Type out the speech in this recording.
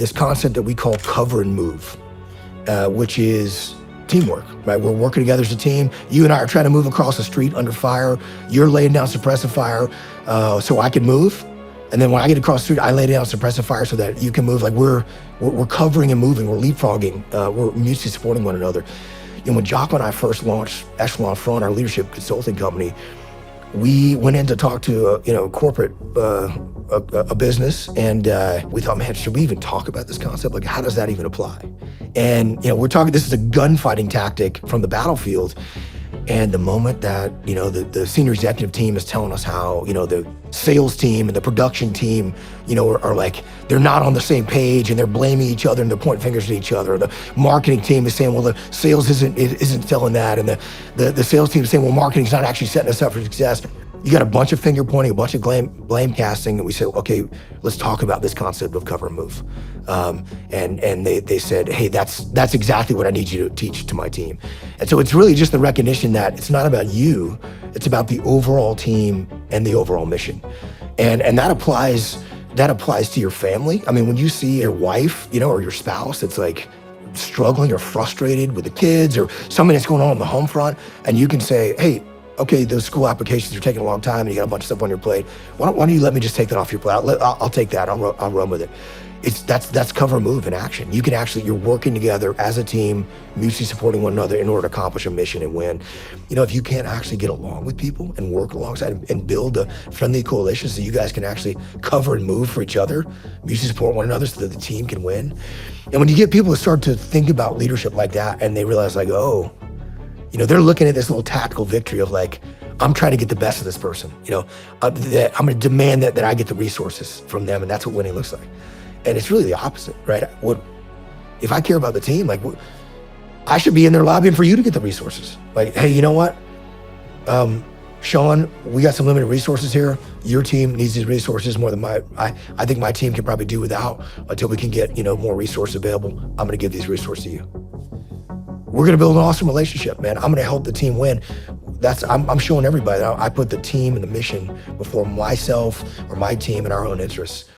this concept that we call cover and move, which is teamwork, right? We're working together as a team. You and I are trying to move across the street under fire. You're laying down suppressive fire so I can move. And then when I get across the street, I lay down suppressive fire so that you can move. Like we're covering and moving, we're leapfrogging, we're mutually supporting one another. You know, when Jocko and I first launched Echelon Front, our leadership consulting company, we went in to talk to corporate, a business, and we thought, man, should we even talk about this concept? Like, how does that even apply? And we're talking, this is a gunfighting tactic from the battlefield. And the moment that, the senior executive team is telling us how, the sales team and the production team, are like, they're not on the same page and they're blaming each other and they're pointing fingers at each other. The marketing team is saying, well, the sales isn't telling that. And the sales team is saying, well, marketing's not actually setting us up for success. You got a bunch of finger pointing, a bunch of blame casting, and we said, okay, let's talk about this concept of cover and move. And they said, hey, that's exactly what I need you to teach to my team. And so it's really just the recognition that it's not about you, it's about the overall team and the overall mission. And that applies to your family. I mean, when you see your wife, or your spouse that's like struggling or frustrated with the kids or something that's going on the home front, and you can say, hey, okay, those school applications are taking a long time and you got a bunch of stuff on your plate. Why don't you let me just take that off your plate? I'll take that, I'll run with it. That's cover and move in action. You can actually, you're working together as a team, mutually supporting one another in order to accomplish a mission and win. If you can't actually get along with people and work alongside and build a friendly coalition so you guys can actually cover and move for each other, mutually support one another so that the team can win. And when you get people to start to think about leadership like that and they realize like, oh, they're looking at this little tactical victory of like, I'm trying to get the best of this person. I'm gonna demand that I get the resources from them, and that's what winning looks like. And it's really the opposite, right? If I care about the team, like, I should be in there lobbying for you to get the resources. Like, hey, you know what? Shawn, we got some limited resources here. Your team needs these resources more than I think my team can probably do without until we can get, more resources available. I'm gonna give these resources to you. We're gonna build an awesome relationship, man. I'm gonna help the team win. I'm showing everybody that I put the team and the mission before myself or my team and our own interests.